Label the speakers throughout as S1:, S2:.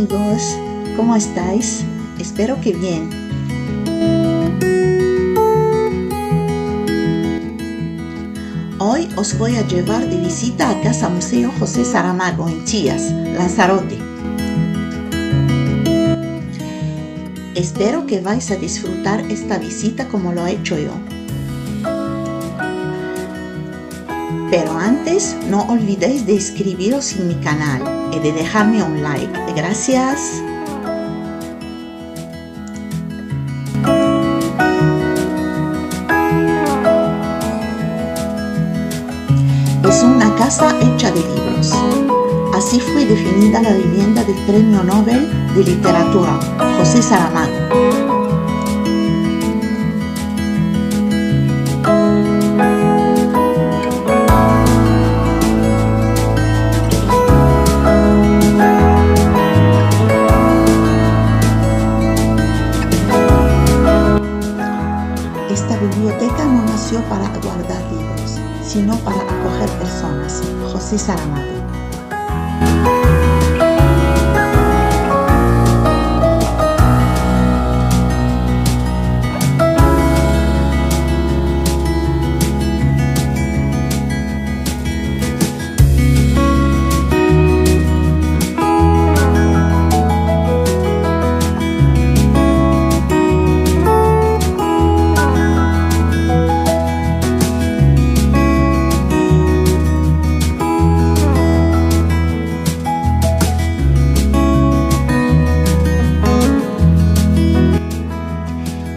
S1: amigos, ¿cómo estáis? Espero que bien. Hoy os voy a llevar de visita a Casa Museo José Saramago en Chías, Lanzarote. Espero que vais a disfrutar esta visita como lo he hecho yo. Pero antes, no olvidéis de inscribiros en mi canal y de dejarme un like. Gracias. Es una casa hecha de libros. Así fue definida la vivienda del Premio Nobel de Literatura, José Saramago. Esta biblioteca no nació para guardar libros, sino para acoger personas. José Saramago.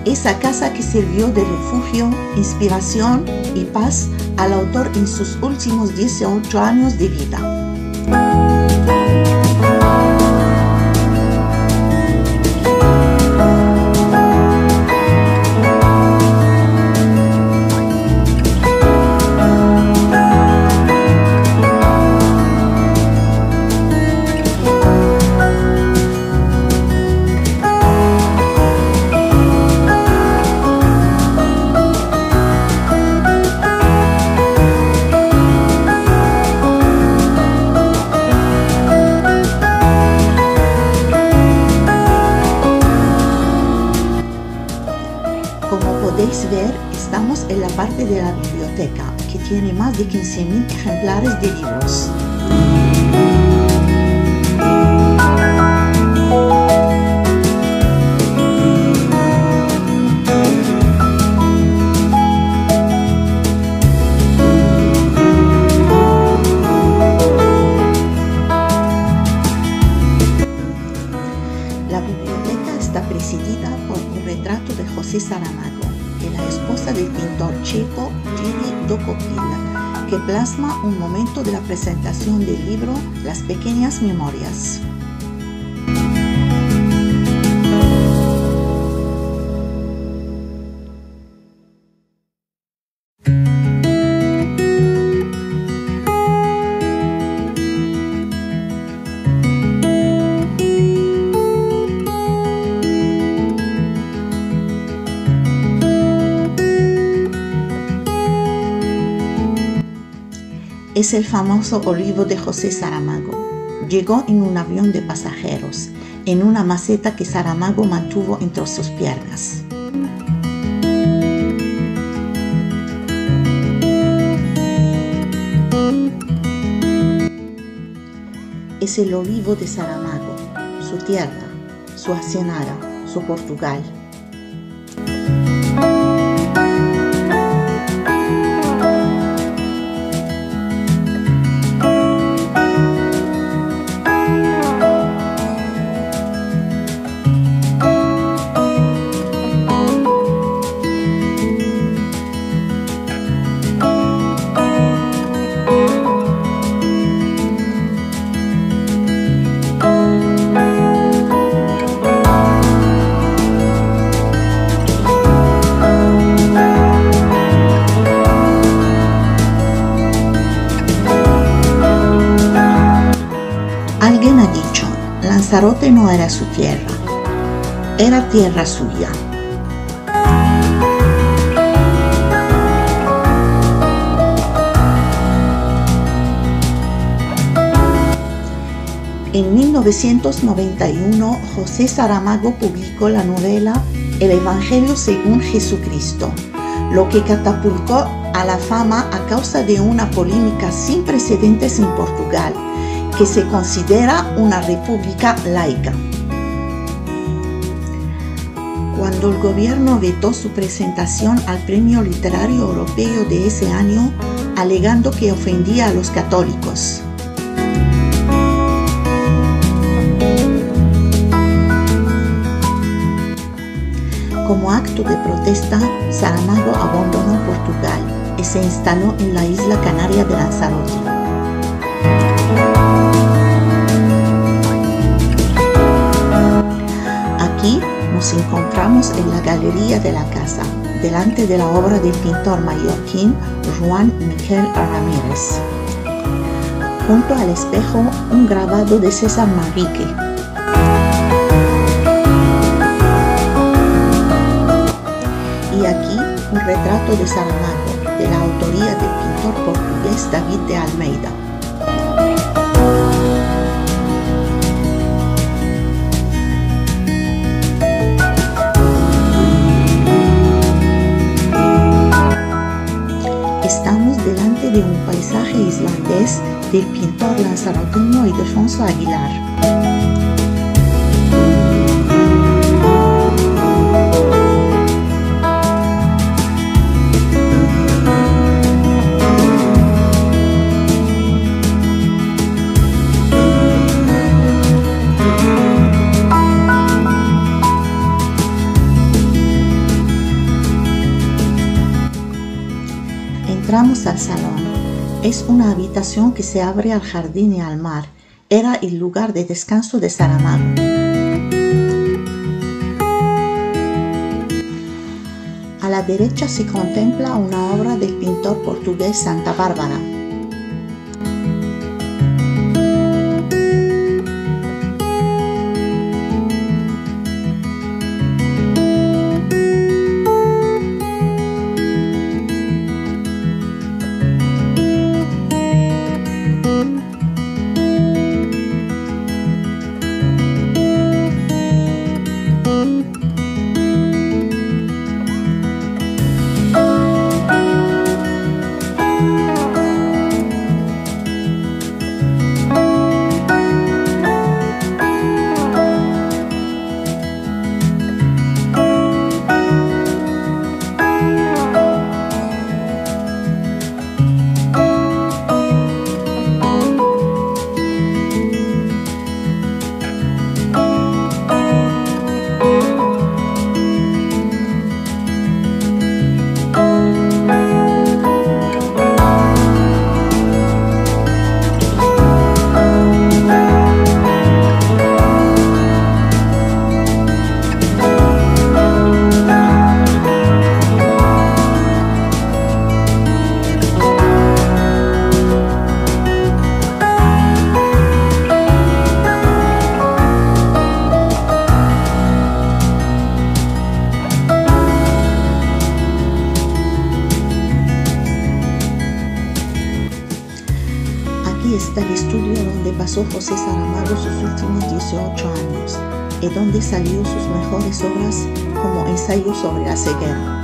S1: Esa casa que sirvió de refugio, inspiración y paz al autor en sus últimos 18 años de vida. Como podéis ver, estamos en la parte de la biblioteca, que tiene más de 15.000 ejemplares de libros. La biblioteca está presidida por un retrato de José Saramago y la esposa del pintor checo Jiří Dokopil, que plasma un momento de la presentación del libro Las pequeñas memorias. Es el famoso olivo de José Saramago. Llegó en un avión de pasajeros, en una maceta que Saramago mantuvo entre sus piernas. Es el olivo de Saramago, su tierra, su hacienda, su Portugal. Alguien ha dicho, Lanzarote no era su tierra, era tierra suya. En 1991, José Saramago publicó la novela El Evangelio según Jesucristo, lo que catapultó a la fama a causa de una polémica sin precedentes en Portugal, que se considera una república laica. Cuando el gobierno vetó su presentación al Premio Literario Europeo de ese año, alegando que ofendía a los católicos. Como acto de protesta, Saramago abandonó Portugal y se instaló en la isla canaria de Lanzarote. Aquí nos encontramos en la galería de la casa, delante de la obra del pintor mallorquín Joan Miquel Ramírez. Junto al espejo, un grabado de César Manrique. Y aquí un retrato de Saramago, de la autoría del pintor portugués David de Almeida. Estamos delante de un paisaje islandés del pintor lanzaroteño Ildefonso Aguilar. Entramos al salón. Es una habitación que se abre al jardín y al mar. Era el lugar de descanso de Saramago. A la derecha se contempla una obra del pintor portugués Santa Bárbara. Está el estudio donde pasó José Saramago sus últimos 18 años y donde salió sus mejores obras como Ensayo sobre la ceguera.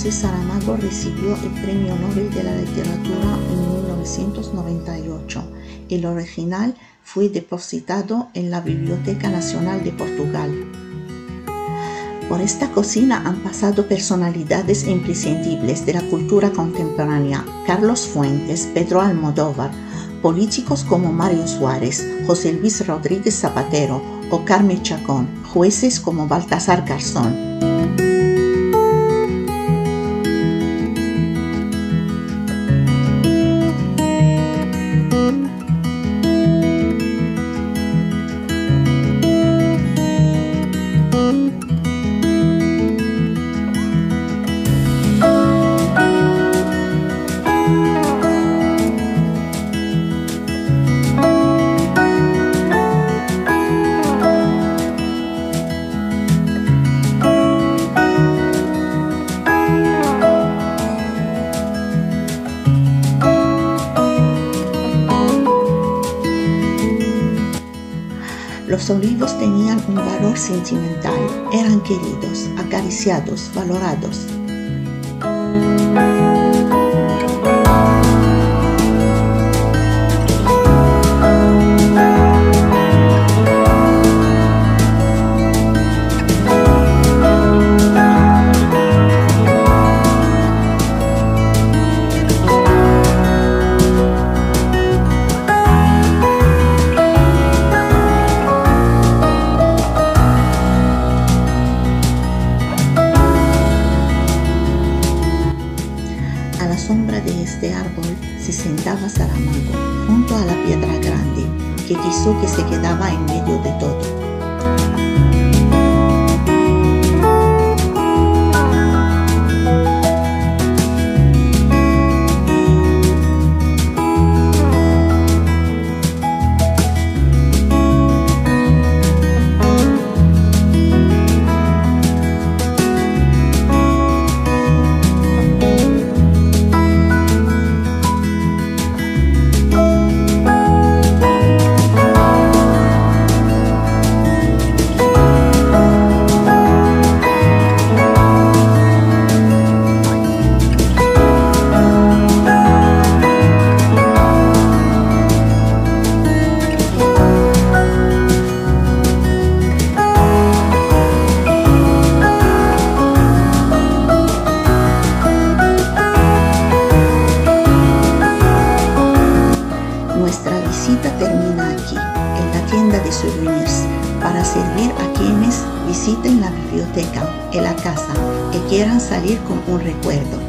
S1: José Saramago recibió el Premio Nobel de la Literatura en 1998. El original fue depositado en la Biblioteca Nacional de Portugal. Por esta cocina han pasado personalidades imprescindibles de la cultura contemporánea: Carlos Fuentes, Pedro Almodóvar, políticos como Mario Suárez, José Luis Rodríguez Zapatero o Carmen Chacón, jueces como Baltasar Garzón. Los olivos tenían un valor sentimental, eran queridos, acariciados, valorados. A la sombra de este árbol se sentaba Saramago, junto a la piedra grande, que quiso que se quedaba en medio de todo. Nuestra visita termina aquí, en la tienda de souvenirs, para servir a quienes visiten la biblioteca y la casa y quieran salir con un recuerdo.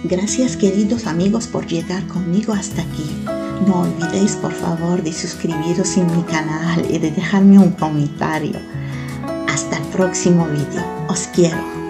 S1: Gracias, queridos amigos, por llegar conmigo hasta aquí. No olvidéis, por favor, de suscribiros en mi canal y de dejarme un comentario. Hasta el próximo vídeo. Os quiero.